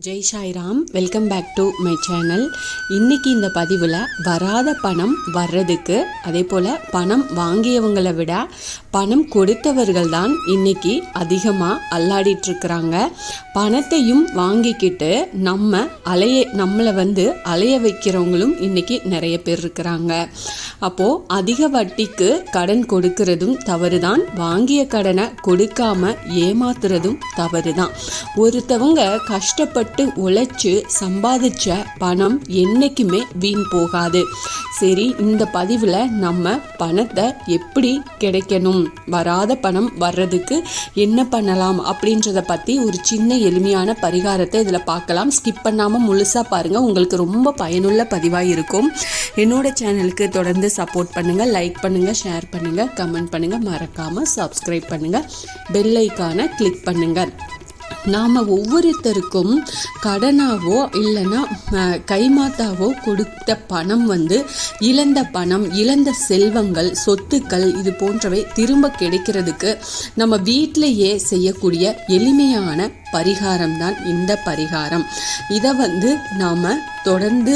Jai Sairam, welcome back to my channel. இன்றைக்கி இந்த பதிவில் வராத பணம் வர்றதுக்கு, அதே போல் பணம் வாங்கியவங்களை விட பணம் கொடுத்தவர்கள் தான் இன்றைக்கி அதிகமாக அல்லாடிட்டுருக்குறாங்க. பணத்தையும் வாங்கிக்கிட்டு நம்மளை அலைய வைக்கிறவங்களும் இன்றைக்கி நிறைய பேர் இருக்கிறாங்க. அப்போது அதிக வட்டிக்கு கடன் கொடுக்கறதும் தவறு தான், வாங்கிய கடனை கொடுக்காம ஏமாத்துறதும் தவறு தான். ஒருத்தவங்க கஷ்டப்பட்டு உழைச்சு சம்பாதிச்ச பணம் என்னைக்குமே வீண் போகாது. சரி, இந்த பதிவில் நம்ம பணத்தை எப்படி கிடைக்கணும், வராத பணம் வர்றதுக்கு என்ன பண்ணலாம் அப்படின்றத பற்றி ஒரு சின்ன எளிமையான பரிகாரத்தை இதில் பார்க்கலாம். ஸ்கிப் பண்ணாமல் முழுசாக பாருங்கள், உங்களுக்கு ரொம்ப பயனுள்ள பதிவாக இருக்கும். என்னோட சேனலுக்கு தொடர்ந்து சப்போர்ட் பண்ணுங்கள், லைக் பண்ணுங்கள், ஷேர் பண்ணுங்கள், கமெண்ட் பண்ணுங்கள், மறக்காமல் சப்ஸ்கிரைப் பண்ணுங்கள், பெல் ஐக்கானை கிளிக் பண்ணுங்கள். நாம் ஒவ்வொருத்தருக்கும் கடனாவோ இல்லைன்னா கைமாத்தாவோ கொடுத்த பணம் இழந்த பணம், இழந்த செல்வங்கள், சொத்துக்கள் இது போன்றவை திரும்ப கிடைக்கிறதுக்கு நம்ம வீட்டிலேயே செய்யக்கூடிய எளிமையான பரிகாரம் தான் இந்த பரிகாரம். இதை நாம் தொடர்ந்து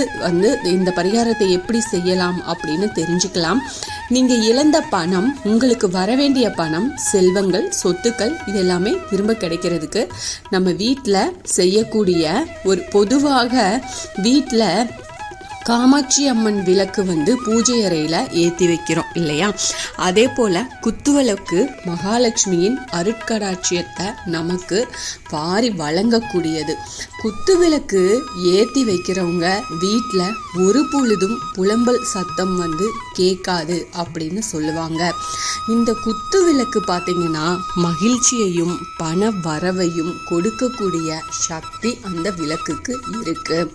இந்த பரிகாரத்தை எப்படி செய்யலாம் அப்படின்னு தெரிஞ்சுக்கலாம். நீங்கள் இழந்த பணம், உங்களுக்கு வரவேண்டிய பணம், செல்வங்கள், சொத்துக்கள் இது எல்லாமே திரும்ப கிடைக்கிறதுக்கு நம்ம வீட்டில் செய்யக்கூடிய பொதுவாக வீட்டில் காமாட்சி அம்மன் விளக்கு பூஜை அறையில் ஏற்றி வைக்கிறோம் இல்லையா? அதே போல் குத்துவிளக்கு மகாலட்சுமியின் அருட்கடாட்சியத்தை நமக்கு வாரி வழங்கக்கூடியது. குத்துவிளக்கு ஏற்றி வைக்கிறவங்க வீட்டில் ஒரு பொழுதும் புலம்பல் சத்தம் கேட்காது அப்படின்னு சொல்லுவாங்க. இந்த குத்துவிளக்கு பார்த்திங்கன்னா மகிழ்ச்சியையும் பண வரவையும் கொடுக்கக்கூடிய சக்தி அந்த விளக்குக்கு இருக்குது.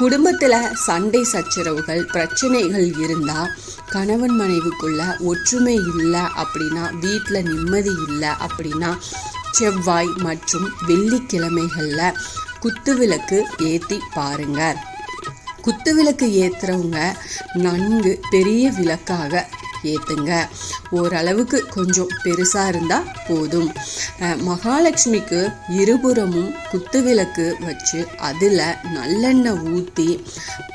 குடும்பத்தில் சண்டை சச்சரவுகள், பிரச்சனைகள் இருந்தால், கணவன் மனைவிக்குள்ள ஒற்றுமை இல்லை அப்படின்னா, வீட்டில் நிம்மதி இல்லை அப்படின்னா, செவ்வாய் மற்றும் வெள்ளிக்கிழமைகளில் குத்துவிளக்கு ஏற்றி பாருங்க. குத்துவிளக்கு ஏற்றுறவங்க நன்கு பெரிய விளக்காக ஏற்றுங்க. ஓரளவுக்கு கொஞ்சம் பெருசாக இருந்தால் போதும். மகாலட்சுமிக்கு இருபுறமும் குத்துவிளக்கு வச்சு அதில் நல்லெண்ணெய் ஊற்றி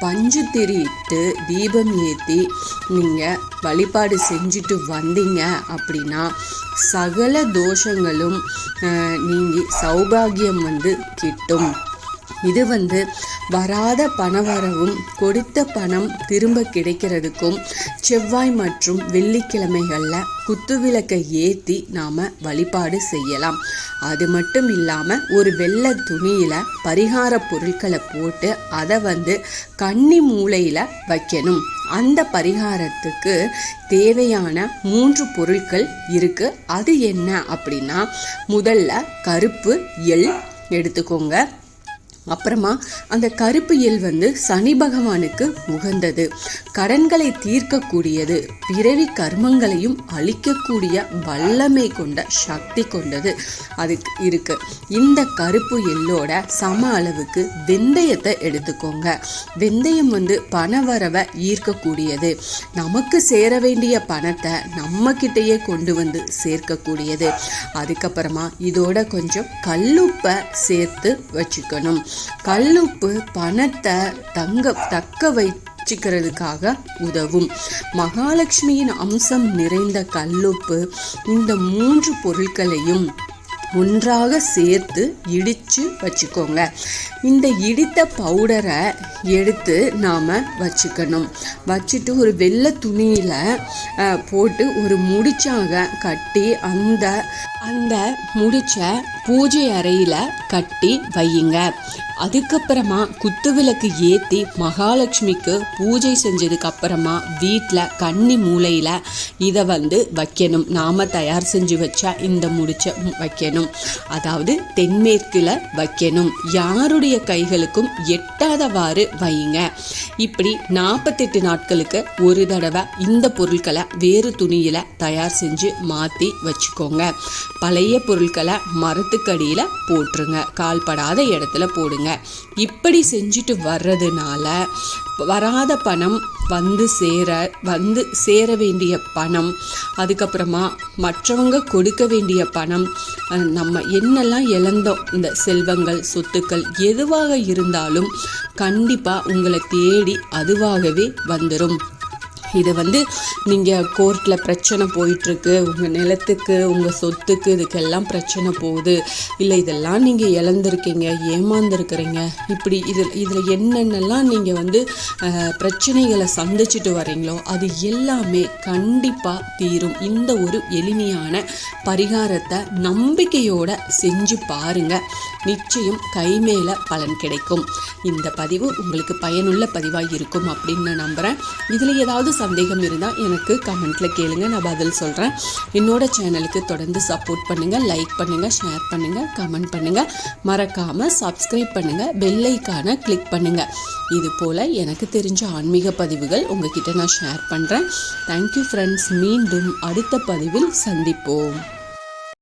பஞ்சு திரிட்டு தீபம் ஏற்றி நீங்கள் வழிபாடு செஞ்சுட்டு வந்தீங்க அப்படின்னா சகல தோஷங்களும் நீங்கி சௌபாகியம் கிட்டும். இது வராத பணவரவும் கொடுத்த பணம் திரும்ப கிடைக்கிறதுக்கும் செவ்வாய் மற்றும் வெள்ளிக்கிழமைகளில் குத்துவிளக்கை ஏற்றி நாம் வழிபாடு செய்யலாம். அது மட்டும் இல்லாமல் ஒரு வெள்ளை துணியில் பரிகார பொருட்களை போட்டு அதை கன்னி மூலையில் வைக்கணும். அந்த பரிகாரத்துக்கு தேவையான 3 பொருட்கள் இருக்குது. அது என்ன அப்படின்னா, முதல்ல கருப்பு எள் எடுத்துக்கோங்க. அப்புறமா அந்த கருப்பு எள் சனி பகவானுக்கு உகந்தது, கடன்களை தீர்க்கக்கூடியது, பிறவி கர்மங்களையும் அழிக்கக்கூடிய வல்லமை கொண்ட சக்தி கொண்டது அதுக்கு இருக்கு. இந்த கருப்பு எள்ளோட சம அளவுக்கு வெந்தயத்தை எடுத்துக்கோங்க. வெந்தயம் பணவரவை ஈர்க்கக்கூடியது, நமக்கு சேர வேண்டிய பணத்தை நம்ம கிட்டேயே கொண்டு சேர்க்கக்கூடியது. அதுக்கப்புறமா இதோட கொஞ்சம் கல்லுப்பை சேர்த்து வச்சுக்கணும். கல்லுப்பு பணத்தை தக்க வச்சுக்கிறதுக்காக உதவும். மகாலட்சுமியின் அம்சம் நிறைந்த கல்லுப்பு இந்த 3 பொருட்களையும் ஒன்றாக சேர்த்து இடித்து வச்சுக்கோங்க. இந்த இடித்த பவுடரை எடுத்து நாம் வச்சுக்கணும். வச்சுட்டு ஒரு வெள்ளை துணியில் போட்டு ஒரு முடிச்சாக கட்டி அந்த முடிச்ச பூஜை அறையில் கட்டி வையுங்க. அதுக்கப்புறமா குத்துவிளக்கு ஏற்றி மகாலட்சுமிக்கு பூஜை செஞ்சதுக்கு அப்புறமா வீட்டில் கன்னி மூலையில் இதை வைக்கணும். நாம் தயார் செஞ்சு வச்சா இந்த முடிச்ச வைக்கணும். அதாவது தென்மேற்கில் வைக்கணும். யாருடைய கைகளுக்கும் எட்டாதவாறு வையுங்க. இப்படி 48 நாட்களுக்கு ஒரு தடவை இந்த பொருட்களை வேறு துணியில் தயார் செஞ்சு மாற்றி வச்சுக்கோங்க. பழைய பொருட்களை மரத்து கழுத்துக்கடியில் போட்டுருங்க, கால்படாத இடத்துல போடுங்க. இப்படி செஞ்சுட்டு வர்றதுனால வராத பணம் வந்து சேர வேண்டிய பணம், அதுக்கப்புறமா மற்றவங்க கொடுக்க வேண்டிய பணம், நம்ம என்னெல்லாம் இழந்தோம், இந்த செல்வங்கள் சொத்துக்கள் எதுவாக இருந்தாலும் கண்டிப்பாக உங்களை தேடி அதுவாகவே வந்துடும். இது நீங்கள் கோர்ட்டில் பிரச்சனை போயிட்டுருக்கு, உங்கள் நிலத்துக்கு உங்கள் சொத்துக்கு இதுக்கெல்லாம் பிரச்சனை போகுது, இல்லை இதெல்லாம் நீங்கள் இழந்திருக்கீங்க, ஏமாந்துருக்கிறீங்க, இப்படி இதில் என்னென்னலாம் நீங்கள் பிரச்சனைகளை சந்திச்சுட்டு வரீங்களோ அது எல்லாமே கண்டிப்பாக தீரும். இந்த ஒரு எளிமையான பரிகாரத்தை நம்பிக்கையோட செஞ்சு பாருங்க, நிச்சயம் கை மேலே பலன் கிடைக்கும். இந்த பதிவு உங்களுக்கு பயனுள்ள பதிவாக இருக்கும் அப்படின்னு நான் நம்புகிறேன். இதில் ஏதாவது சந்தேகம் இருந்தால் எனக்கு கமெண்ட்டில் கேளுங்க, நான் பதில் சொல்கிறேன். என்னோட சேனலுக்கு தொடர்ந்து சப்போர்ட் பண்ணுங்கள், லைக் பண்ணுங்கள், ஷேர் பண்ணுங்கள், கமெண்ட் பண்ணுங்கள், மறக்காமல் சப்ஸ்கிரைப் பண்ணுங்கள், பெல் ஐக்கானை கிளிக் பண்ணுங்கள். இது போல் எனக்கு தெரிஞ்ச ஆன்மீக பதிவுகள் உங்ககிட்ட நான் ஷேர் பண்ணுறேன். Thank you friends. மீண்டும் அடுத்த பதிவில் சந்திப்போம்.